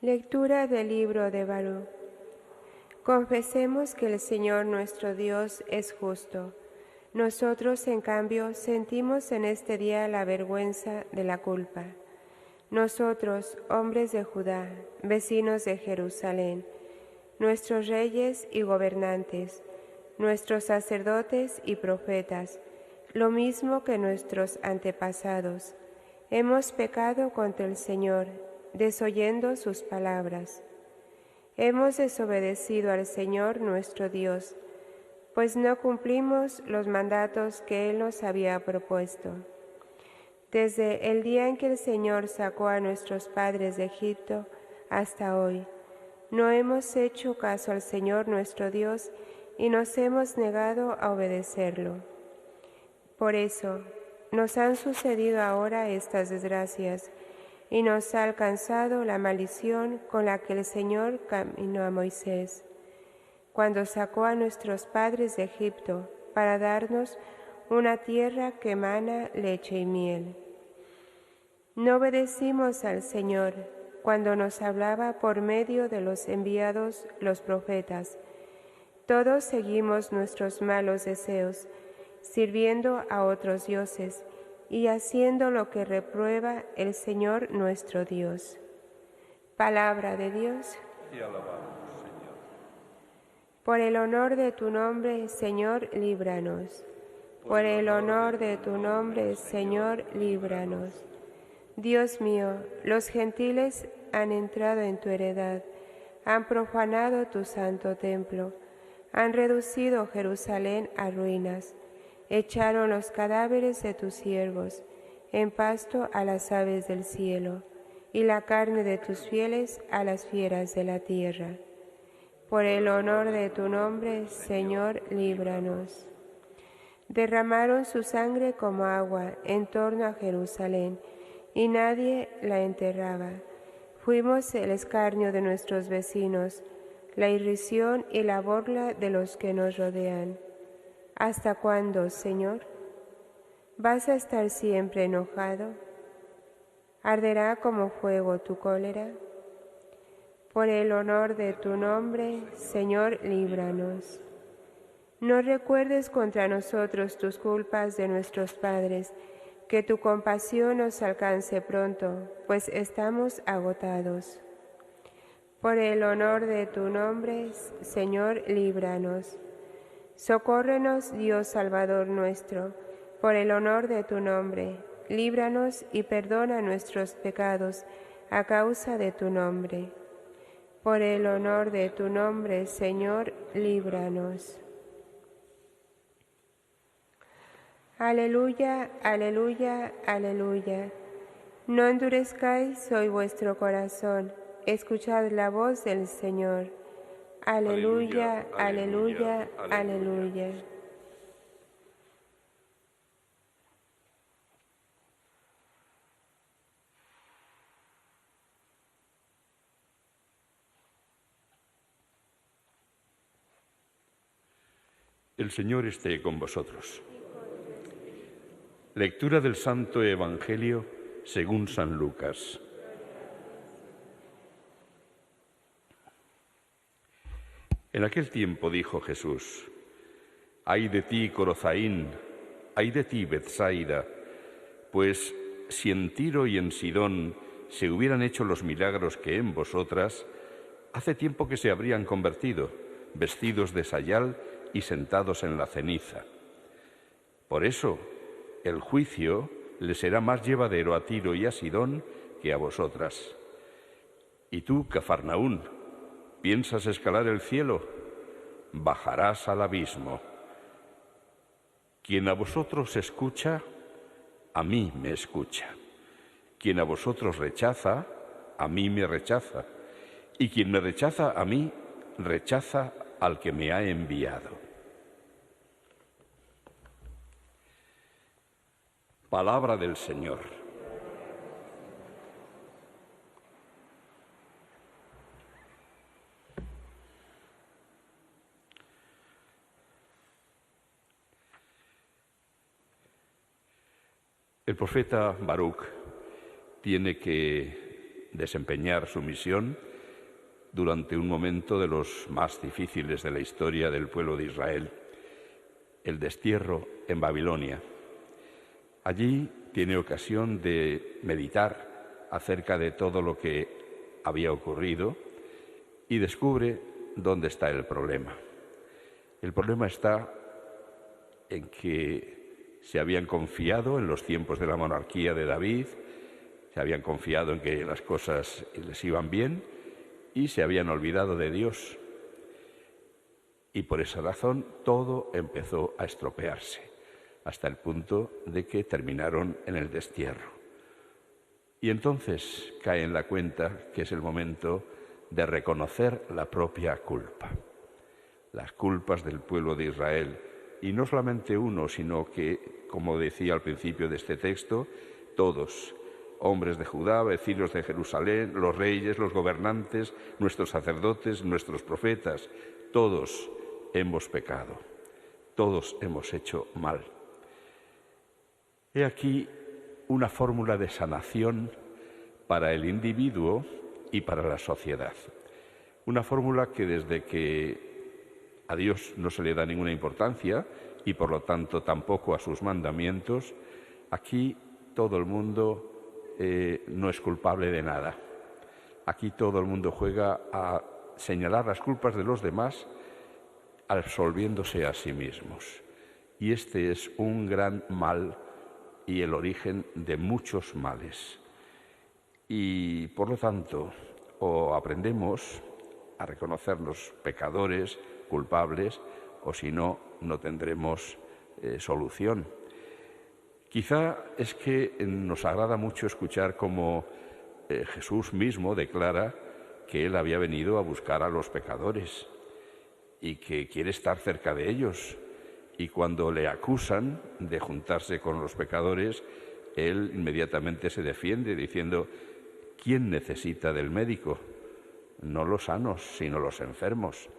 Lectura del libro de Baruch. Confesemos que el Señor nuestro Dios es justo. Nosotros, en cambio, sentimos en este día la vergüenza de la culpa. Nosotros, hombres de Judá, vecinos de Jerusalén, nuestros reyes y gobernantes, nuestros sacerdotes y profetas, lo mismo que nuestros antepasados, hemos pecado contra el Señor, desoyendo sus palabras. Hemos desobedecido al Señor nuestro Dios, pues no cumplimos los mandatos que Él nos había propuesto. Desde el día en que el Señor sacó a nuestros padres de Egipto hasta hoy, no hemos hecho caso al Señor nuestro Dios y nos hemos negado a obedecerlo. Por eso, nos han sucedido ahora estas desgracias y nos ha alcanzado la maldición con la que el Señor caminó a Moisés, cuando sacó a nuestros padres de Egipto para darnos una tierra que emana leche y miel. No obedecimos al Señor cuando nos hablaba por medio de los enviados, los profetas. Todos seguimos nuestros malos deseos, sirviendo a otros dioses y haciendo lo que reprueba el Señor nuestro Dios. Palabra de Dios. Te alabamos, Señor. Por el honor de tu nombre, Señor, líbranos. Por el honor de tu nombre, Señor, líbranos. Dios mío, los gentiles han entrado en tu heredad, han profanado tu santo templo, han reducido Jerusalén a ruinas, echaron los cadáveres de tus siervos en pasto a las aves del cielo, y la carne de tus fieles a las fieras de la tierra. Por el honor de tu nombre, Señor, líbranos. Derramaron su sangre como agua en torno a Jerusalén, y nadie la enterraba. Fuimos el escarnio de nuestros vecinos, la irrisión y la burla de los que nos rodean. ¿Hasta cuándo, Señor? ¿Vas a estar siempre enojado? ¿Arderá como fuego tu cólera? Por el honor de tu nombre, Señor, líbranos. No recuerdes contra nosotros tus culpas de nuestros padres, que tu compasión nos alcance pronto, pues estamos agotados. Por el honor de tu nombre, Señor, líbranos. Socórrenos, Dios Salvador nuestro, por el honor de tu nombre, líbranos y perdona nuestros pecados a causa de tu nombre. Por el honor de tu nombre, Señor, líbranos. Aleluya, aleluya, aleluya. No endurezcáis hoy vuestro corazón, escuchad la voz del Señor. Aleluya, aleluya, aleluya. El Señor esté con vosotros. Lectura del Santo Evangelio según San Lucas. En aquel tiempo dijo Jesús: «Ay de ti, Corozaín, ay de ti, Bethsaida, pues si en Tiro y en Sidón se hubieran hecho los milagros que en vosotras, hace tiempo que se habrían convertido, vestidos de sayal y sentados en la ceniza. Por eso, el juicio le será más llevadero a Tiro y a Sidón que a vosotras. Y tú, Cafarnaún, ¿piensas escalar el cielo? Bajarás al abismo. Quien a vosotros escucha, a mí me escucha. Quien a vosotros rechaza, a mí me rechaza. Y quien me rechaza a mí, rechaza al que me ha enviado». Palabra del Señor. El profeta Baruch tiene que desempeñar su misión durante un momento de los más difíciles de la historia del pueblo de Israel, el destierro en Babilonia. Allí tiene ocasión de meditar acerca de todo lo que había ocurrido y descubre dónde está el problema. El problema está en que se habían confiado en los tiempos de la monarquía de David, se habían confiado en que las cosas les iban bien y se habían olvidado de Dios. Y por esa razón todo empezó a estropearse, hasta el punto de que terminaron en el destierro. Y entonces cae en la cuenta que es el momento de reconocer la propia culpa, las culpas del pueblo de Israel. Y no solamente uno, sino que, como decía al principio de este texto, todos, hombres de Judá, vecinos de Jerusalén, los reyes, los gobernantes, nuestros sacerdotes, nuestros profetas, todos hemos pecado, todos hemos hecho mal. He aquí una fórmula de sanación para el individuo y para la sociedad. Una fórmula que desde que a Dios no se le da ninguna importancia y por lo tanto tampoco a sus mandamientos, aquí todo el mundo no es culpable de nada. Aquí todo el mundo juega a señalar las culpas de los demás absolviéndose a sí mismos. Y este es un gran mal y el origen de muchos males. Y por lo tanto, o aprendemos a reconocernos pecadores, culpables, o si no, no tendremos solución. Quizá es que nos agrada mucho escuchar cómo Jesús mismo declara que Él había venido a buscar a los pecadores y que quiere estar cerca de ellos. Y cuando le acusan de juntarse con los pecadores, Él inmediatamente se defiende diciendo: ¿quién necesita del médico? No los sanos, sino los enfermos.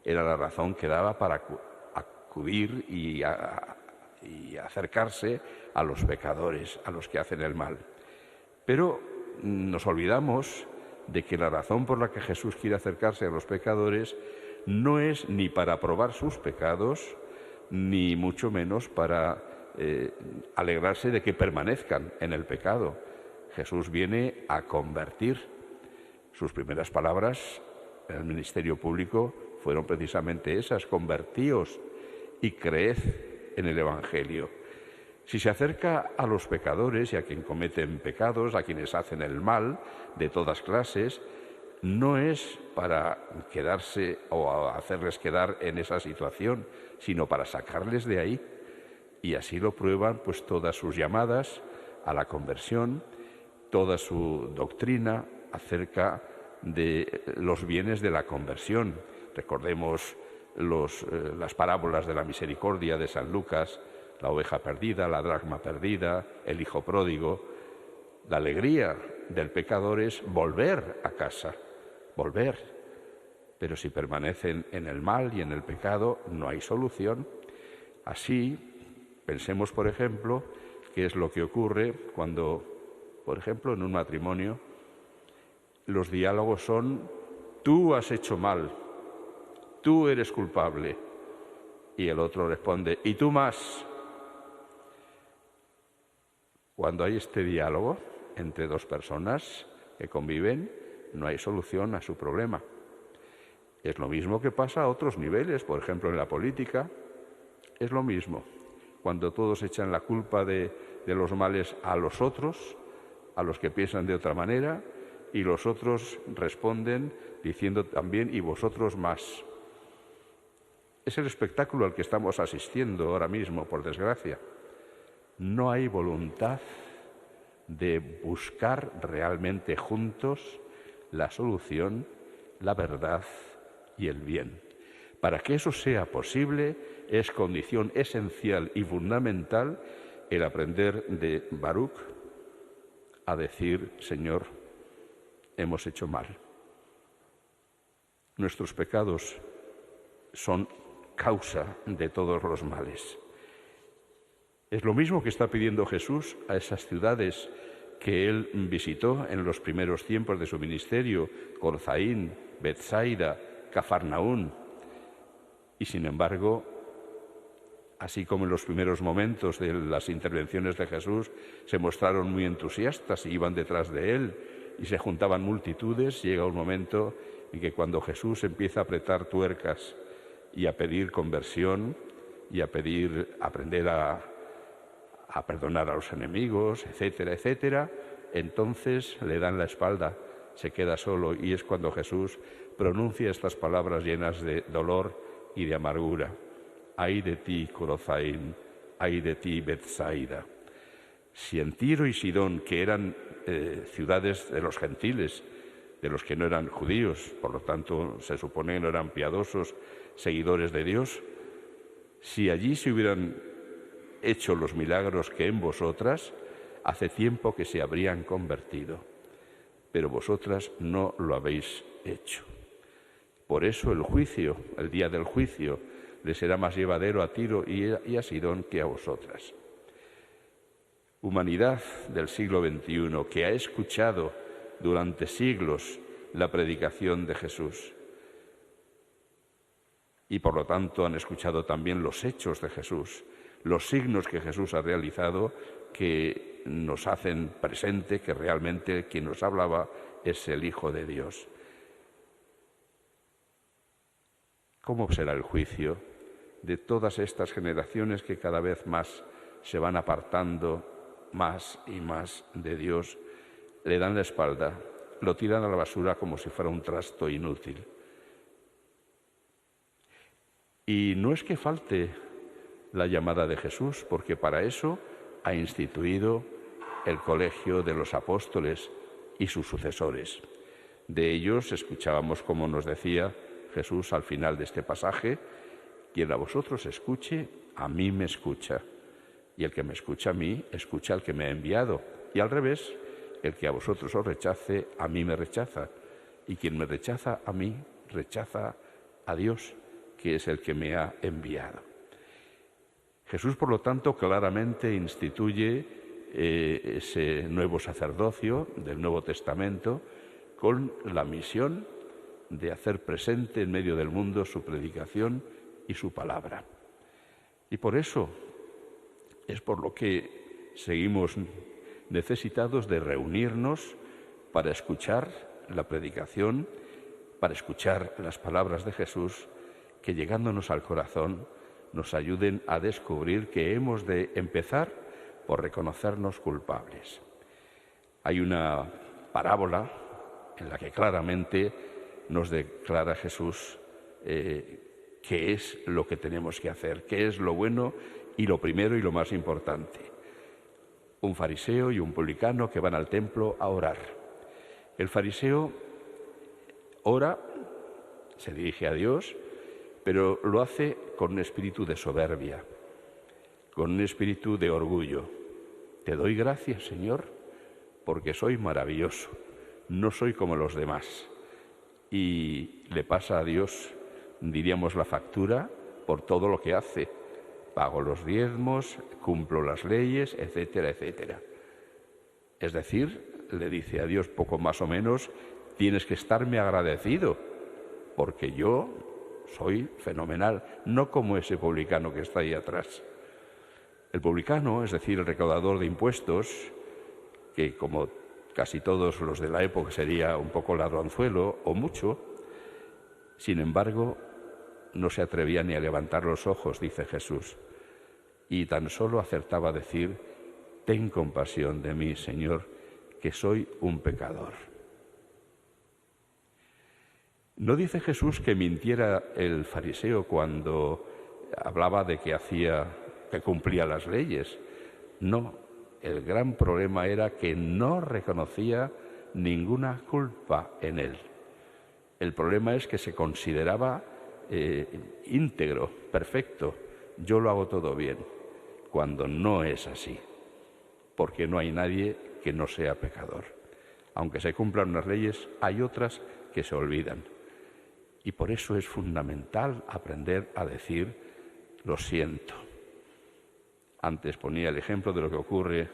Era la razón que daba para acudir y acercarse a los pecadores, a los que hacen el mal. Pero nos olvidamos de que la razón por la que Jesús quiere acercarse a los pecadores no es ni para probar sus pecados, ni mucho menos para alegrarse de que permanezcan en el pecado. Jesús viene a convertir. Sus primeras palabras en el ministerio público fueron precisamente esas: convertíos y creed en el Evangelio. Si se acerca a los pecadores y a quienes cometen pecados, a quienes hacen el mal de todas clases, no es para quedarse o hacerles quedar en esa situación, sino para sacarles de ahí. Y así lo prueban pues todas sus llamadas a la conversión, toda su doctrina acerca de los bienes de la conversión. Recordemos las parábolas de la misericordia de San Lucas: la oveja perdida, la dracma perdida, el hijo pródigo. La alegría del pecador es volver a casa, volver. Pero si permanecen en el mal y en el pecado, no hay solución. Así, pensemos, por ejemplo, qué es lo que ocurre cuando, por ejemplo, en un matrimonio, los diálogos son: tú has hecho mal, tú eres culpable. Y el otro responde: ¿y tú más? Cuando hay este diálogo entre dos personas que conviven, no hay solución a su problema. Es lo mismo que pasa a otros niveles, por ejemplo, en la política. Es lo mismo. Cuando todos echan la culpa de los males a los otros, a los que piensan de otra manera, y los otros responden diciendo también: y vosotros más. Es el espectáculo al que estamos asistiendo ahora mismo, por desgracia. No hay voluntad de buscar realmente juntos la solución, la verdad y el bien. Para que eso sea posible, es condición esencial y fundamental el aprender de Baruch a decir: Señor, hemos hecho mal. Nuestros pecados son causa de todos los males. Es lo mismo que está pidiendo Jesús a esas ciudades que Él visitó en los primeros tiempos de su ministerio: Corzaín, Betsaida, Cafarnaún. Y sin embargo, así como en los primeros momentos de las intervenciones de Jesús se mostraron muy entusiastas y iban detrás de él y se juntaban multitudes, llega un momento en que cuando Jesús empieza a apretar tuercas y a pedir conversión y a pedir aprender a perdonar a los enemigos, etcétera, etcétera, entonces le dan la espalda, se queda solo, y es cuando Jesús pronuncia estas palabras llenas de dolor y de amargura. Ay de ti, Corozaín, ay de ti, Betsaida. Si en Tiro y Sidón, que eran ciudades de los gentiles, de los que no eran judíos, por lo tanto se supone que no eran piadosos, seguidores de Dios, si allí se hubieran hecho los milagros que en vosotras, hace tiempo que se habrían convertido, pero vosotras no lo habéis hecho. Por eso el juicio, el día del juicio, le será más llevadero a Tiro y a Sidón que a vosotras. Humanidad del siglo XXI que ha escuchado durante siglos la predicación de Jesús y por lo tanto han escuchado también los hechos de Jesús, los signos que Jesús ha realizado, que nos hacen presente que realmente quien nos hablaba es el Hijo de Dios. ¿Cómo será el juicio de todas estas generaciones que cada vez más se van apartando más y más de Dios, le dan la espalda, lo tiran a la basura como si fuera un trasto inútil? Y no es que falte la llamada de Jesús, porque para eso ha instituido el colegio de los apóstoles y sus sucesores. De ellos escuchábamos, como nos decía Jesús al final de este pasaje: quien a vosotros escuche, a mí me escucha. Y el que me escucha a mí, escucha al que me ha enviado. Y al revés, el que a vosotros os rechace, a mí me rechaza. Y quien me rechaza a mí, rechaza a Dios, que es el que me ha enviado. Jesús, por lo tanto, claramente instituye ese nuevo sacerdocio del Nuevo Testamento con la misión de hacer presente en medio del mundo su predicación y su palabra. Y por eso es por lo que seguimos necesitados de reunirnos para escuchar la predicación, para escuchar las palabras de Jesús, que llegándonos al corazón nos ayuden a descubrir que hemos de empezar por reconocernos culpables. Hay una parábola en la que claramente nos declara Jesús qué es lo que tenemos que hacer, qué es lo bueno y lo primero y lo más importante. Un fariseo y un publicano que van al templo a orar. El fariseo ora, se dirige a Dios, pero lo hace con un espíritu de soberbia, con un espíritu de orgullo. Te doy gracias, Señor, porque soy maravilloso, no soy como los demás. Y le pasa a Dios, diríamos, la factura por todo lo que hace. Pago los diezmos, cumplo las leyes, etcétera, etcétera. Es decir, le dice a Dios poco más o menos: tienes que estarme agradecido, porque yo soy fenomenal, no como ese publicano que está ahí atrás. El publicano, es decir, el recaudador de impuestos, que como casi todos los de la época sería un poco ladronzuelo o mucho, sin embargo, no se atrevía ni a levantar los ojos, dice Jesús, y tan solo acertaba a decir: ten compasión de mí, Señor, que soy un pecador. No dice Jesús que mintiera el fariseo cuando hablaba de que cumplía las leyes. No, el gran problema era que no reconocía ninguna culpa en él. El problema es que se consideraba íntegro, perfecto, yo lo hago todo bien, cuando no es así, porque no hay nadie que no sea pecador. Aunque se cumplan unas leyes, hay otras que se olvidan. Y por eso es fundamental aprender a decir: lo siento. Antes ponía el ejemplo de lo que ocurre,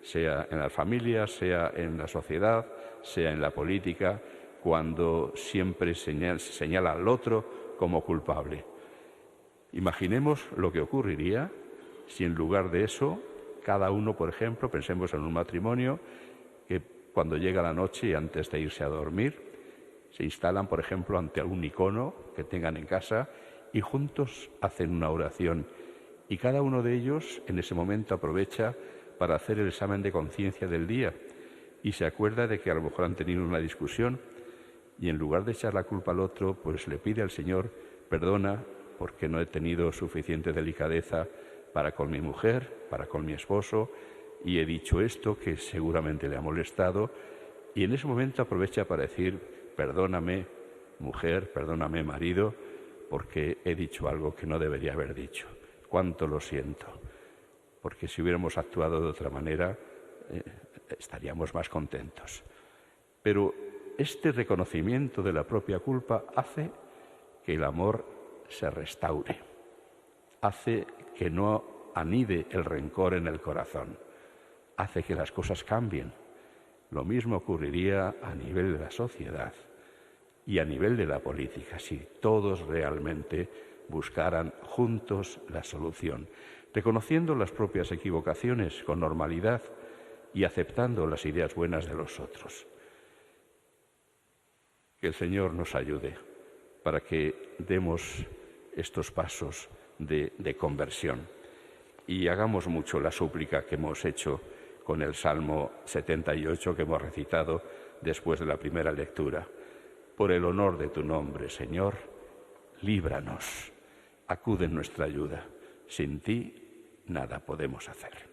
sea en las familias, sea en la sociedad, sea en la política, cuando siempre señala al otro como culpable. Imaginemos lo que ocurriría si en lugar de eso, cada uno, por ejemplo, pensemos en un matrimonio, que cuando llega la noche y antes de irse a dormir, se instalan, por ejemplo, ante algún icono que tengan en casa y juntos hacen una oración. Y cada uno de ellos en ese momento aprovecha para hacer el examen de conciencia del día y se acuerda de que a lo mejor han tenido una discusión y en lugar de echar la culpa al otro, pues le pide al Señor, perdona porque no he tenido suficiente delicadeza para con mi mujer, para con mi esposo, y he dicho esto que seguramente le ha molestado, y en ese momento aprovecha para decir, perdóname mujer, perdóname marido, porque he dicho algo que no debería haber dicho. Cuánto lo siento, porque si hubiéramos actuado de otra manera, estaríamos más contentos. Pero este reconocimiento de la propia culpa hace que el amor se restaure, hace que no anide el rencor en el corazón, hace que las cosas cambien. Lo mismo ocurriría a nivel de la sociedad y a nivel de la política, si todos realmente buscaran juntos la solución, reconociendo las propias equivocaciones con normalidad y aceptando las ideas buenas de los otros. Que el Señor nos ayude para que demos estos pasos de conversión y hagamos mucho la súplica que hemos hecho con el Salmo 78 que hemos recitado después de la primera lectura. Por el honor de tu nombre, Señor, líbranos, acude en nuestra ayuda. Sin ti nada podemos hacer.